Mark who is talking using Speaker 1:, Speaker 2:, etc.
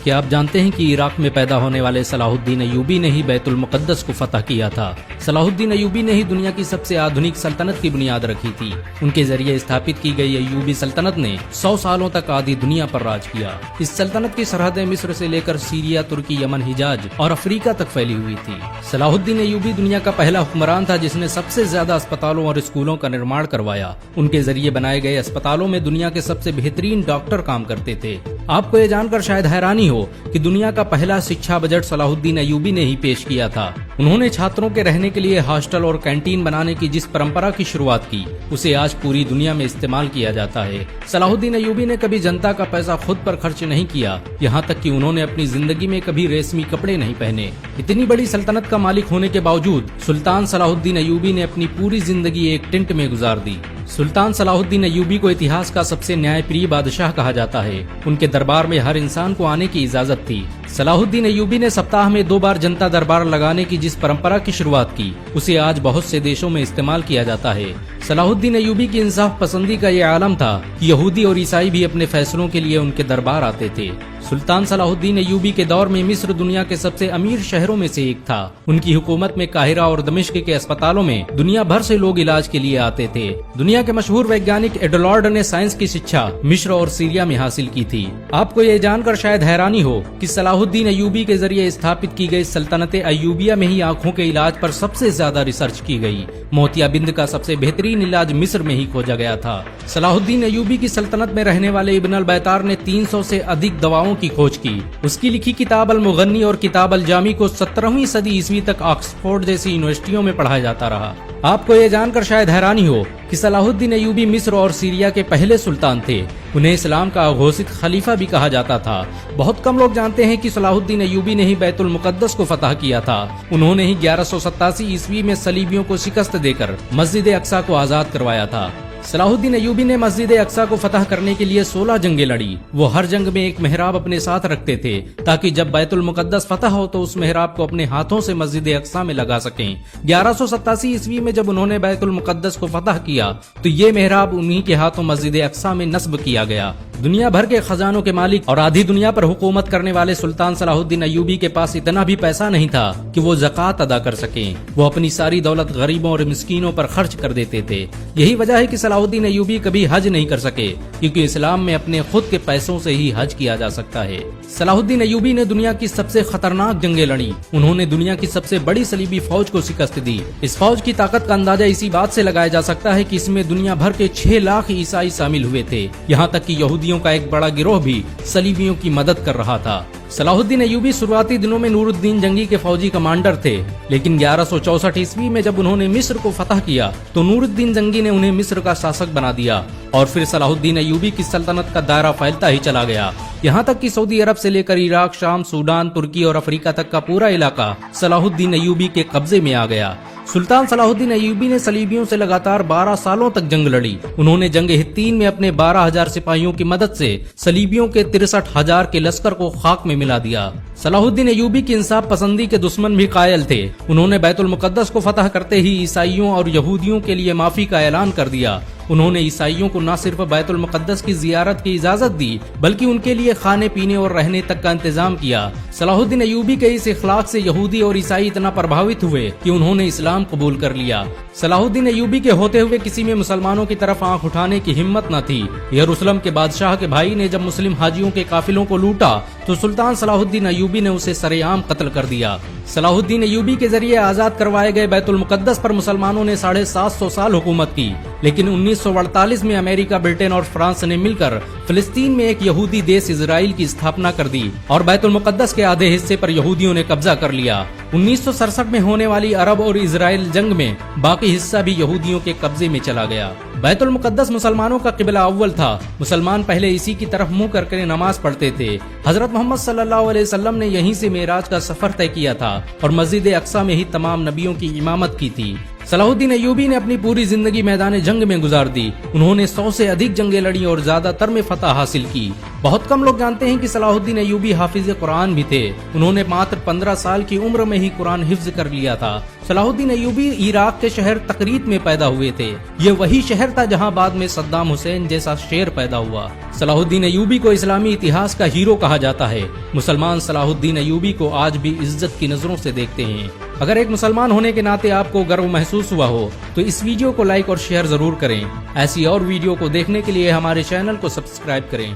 Speaker 1: کیا آپ جانتے ہیں کہ عراق میں پیدا ہونے والے صلاح الدین ایوبی نے ہی بیت المقدس کو فتح کیا تھا؟ صلاح الدین ایوبی نے ہی دنیا کی سب سے آدھنک سلطنت کی بنیاد رکھی تھی۔ ان کے ذریعے استھاپت کی گئی ایوبی سلطنت نے 100 سالوں تک آدھی دنیا پر راج کیا۔ اس سلطنت کی سرحدیں مصر سے لے کر سیریا، ترکی، یمن، حجاز اور افریقہ تک پھیلی ہوئی تھی۔ صلاح الدین ایوبی دنیا کا پہلا حکمران تھا جس نے سب سے زیادہ اسپتالوں اور اسکولوں کا نرمان کروایا۔ ان کے ذریعے بنائے گئے اسپتالوں میں دنیا کے سب سے بہترین ڈاکٹر کام کرتے تھے۔ آپ کو یہ جان کر شاید حیرانی ہو کہ دنیا کا پہلا شکشا بجٹ صلاح الدین ایوبی نے ہی پیش کیا تھا۔ انہوں نے چھاتروں کے رہنے کے لیے ہاسٹل اور کینٹین بنانے کی جس پرمپرا کی شروعات کی اسے آج پوری دنیا میں استعمال کیا جاتا ہے۔ صلاح الدین ایوبی نے کبھی جنتا کا پیسہ خود پر خرچ نہیں کیا، یہاں تک کہ انہوں نے اپنی زندگی میں کبھی ریشمی کپڑے نہیں پہنے۔ اتنی بڑی سلطنت کا مالک ہونے کے باوجود سلطان صلاح الدین ایوبی نے اپنی پوری زندگی ایک ٹینٹ میں گزار دی۔ سلطان صلاح الدین ایوبی کو اتہاس کا سب سے نیائے پریہ بادشاہ کہا جاتا ہے۔ ان کے دربار میں ہر انسان کو آنے کی اجازت تھی۔ صلاح الدین ایوبی نے سپتاہ میں 2 بار جنتا دربار لگانے کی جس پرمپرا کی شروعات کی اسے آج بہت سے دیشوں میں استعمال کیا جاتا ہے۔ صلاح الدین ایوبی کی انصاف پسندی کا یہ عالم تھا کہ یہودی اور عیسائی بھی اپنے فیصلوں کے لیے ان کے دربار آتے تھے۔ سلطان صلاح الدین ایوبی کے دور میں مصر دنیا کے سب سے امیر شہروں میں سے ایک تھا۔ ان کی حکومت میں قاہرہ اور دمشق کے اسپتالوں میں دنیا بھر سے لوگ علاج کے لیے آتے تھے۔ دنیا کے مشہور ویگیانک ایڈولارڈ نے سائنس کی شکشا مصر اور سیریا میں حاصل کی تھی۔ آپ کو یہ جان کر شاید حیرانی ہو کہ صلاح الدین ایوبی کے ذریعے استھاپت کی گئی سلطنت ایوبیہ میں ہی آنکھوں کے علاج پر سب سے زیادہ ریسرچ کی گئی۔ موتیا بند کا سب سے بہترین علاج مصر میں ہی کھوجا گیا تھا۔ صلاح الدین ایوبی کی سلطنت میں رہنے والے ابن البیطار نے 300 سے ادھک دواؤں کی کھوج کی۔ اس کی لکھی کتاب المغنی اور کتاب الجامی کو 17ویں صدی عیسوی تک آکسفورڈ جیسی یونیورسٹیوں میں پڑھایا جاتا رہا۔ آپ کو یہ جان کر شاید حیرانی ہو کہ صلاح الدین ایوبی مصر اور سیریا کے پہلے سلطان تھے۔ انہیں اسلام کا اگھوષت خلیفہ بھی کہا جاتا تھا۔ بہت کم لوگ جانتے ہیں کہ صلاح الدین ایوبی نے ہی بیت المقدس کو فتح کیا تھا۔ انہوں نے ہی 1187 عیسوی میں صلیبیوں کو شکست دے کر مسجد اقصی کو آزاد کروایا تھا۔ صلاح الدین ایوبی نے مسجد اقصی کو فتح کرنے کے لیے 16 جنگیں لڑی۔ وہ ہر جنگ میں ایک محراب اپنے ساتھ رکھتے تھے تاکہ جب بیت المقدس فتح ہو تو اس محراب کو اپنے ہاتھوں سے مسجد اقصی میں لگا سکیں۔ 1187 عیسوی میں جب انہوں نے بیت المقدس کو فتح کیا تو یہ محراب انہی کے ہاتھوں مسجد اقصی میں نصب کیا گیا۔ دنیا بھر کے خزانوں کے مالک اور آدھی دنیا پر حکومت کرنے والے سلطان صلاح الدین ایوبی کے پاس اتنا بھی پیسہ نہیں تھا کہ وہ زکوٰۃ ادا کر سکیں۔ وہ اپنی ساری دولت غریبوں اور مسکینوں پر خرچ کر دیتے تھے۔ یہی وجہ ہے کہ صلاح الدین ایوبی کبھی حج نہیں کر سکے، کیونکہ اسلام میں اپنے خود کے پیسوں سے ہی حج کیا جا سکتا ہے۔ صلاح الدین ایوبی نے دنیا کی سب سے خطرناک جنگیں لڑی۔ انہوں نے دنیا کی سب سے بڑی صلیبی فوج کو شکست دی۔ اس فوج کی طاقت کا اندازہ اسی بات سے لگایا جا سکتا ہے کہ اس میں دنیا بھر کے 6 لاکھ عیسائی شامل ہوئے تھے، یہاں تک کہ یہودیوں کا ایک بڑا گروہ بھی صلیبیوں کی مدد کر رہا تھا۔ صلاح الدین ایوبی شروعاتی دنوں میں نور الدین جنگی کے فوجی کمانڈر تھے، لیکن 1164 عیسوی میں جب انہوں نے مصر کو فتح کیا تو نور الدین جنگی نے انہیں مصر کا شاسک بنا دیا، اور پھر صلاح الدین ایوبی کی سلطنت کا دائرہ پھیلتا ہی چلا گیا، یہاں تک کہ سعودی عرب سے لے کر عراق، شام، سوڈان، ترکی اور افریقہ تک کا پورا علاقہ صلاح الدین ایوبی کے قبضے میں آ گیا۔ سلطان صلاح الدین ایوبی نے صلیبیوں سے لگاتار 12 سالوں تک جنگ لڑی۔ انہوں نے جنگ حطین میں اپنے 12,000 سپاہیوں کی مدد سے صلیبیوں کے 63,000 کے لشکر کو خاک میں ملا دیا۔ صلاح الدین ایوبی کی انصاف پسندی کے دشمن بھی قائل تھے۔ انہوں نے بیت المقدس کو فتح کرتے ہی عیسائیوں اور یہودیوں کے لیے معافی کا اعلان کر دیا۔ انہوں نے عیسائیوں کو نہ صرف بیت المقدس کی زیارت کی اجازت دی بلکہ ان کے لیے کھانے پینے اور رہنے تک کا انتظام کیا۔ صلاح الدین ایوبی کے اس اخلاق سے یہودی اور عیسائی اتنا پربھاوت ہوئے کہ انہوں نے اسلام قبول کر لیا۔ صلاح الدین ایوبی کے ہوتے ہوئے کسی میں مسلمانوں کی طرف آنکھ اٹھانے کی ہمت نہ تھی۔ یروشلم کے بادشاہ کے بھائی نے جب مسلم حاجیوں کے قافلوں کو لوٹا تو سلطان صلاح الدین ایوبی نے اسے سرے عام قتل کر دیا۔ صلاح الدین ایوبی کے ذریعے آزاد کروائے گئے بیت المقدس پر مسلمانوں نے 750 سال حکومت کی، لیکن 1948 میں امریکہ، برطانیہ اور فرانس نے مل کر فلسطین میں ایک یہودی دیش اسرائیل کی استھاپنا کر دی اور بیت المقدس کے آدھے حصے پر یہودیوں نے قبضہ کر لیا۔ 1967 میں ہونے والی عرب اور اسرائیل جنگ میں باقی حصہ بھی یہودیوں کے قبضے میں چلا گیا۔ بیت المقدس مسلمانوں کا قبلہ اول تھا۔ مسلمان پہلے اسی کی طرف منہ کر کے نماز پڑھتے تھے۔ حضرت محمد صلی اللہ علیہ وسلم نے یہیں سے معراج کا سفر طے کیا تھا اور مسجد اقصی میں ہی تمام نبیوں کی امامت کی تھی۔ صلاح الدین ایوبی نے اپنی پوری زندگی میدان جنگ میں گزار دی. انہوں نے 100 سے ادھک جنگیں لڑی اور زیادہ تر میں فتح حاصل کی. بہت کم لوگ جانتے ہیں کہ صلاح الدین ایوبی حافظ قرآن بھی تھے. انہوں نے ماتر 15 سال کی عمر میں ہی قرآن حفظ کر لیا تھا. صلاح الدین ایوبی عراق کے شہر تقریت میں پیدا ہوئے تھے. یہ وہی شہر تھا جہاں بعد میں صدام حسین جیسا شیر پیدا ہوا. صلاح الدین ایوبی کو اسلامی اتہاس کا ہیرو کہا جاتا ہے. مسلمان صلاح الدین ایوبی کو آج بھی عزت کی نظروں سے دیکھتے ہیں. اگر ایک مسلمان ہونے کے ناطے آپ کو گرو محسوس ہوا ہو تو اس ویڈیو کو لائک اور شیئر ضرور کریں. ایسی اور ویڈیو کو دیکھنے کے لیے ہمارے چینل کو سبسکرائب کریں.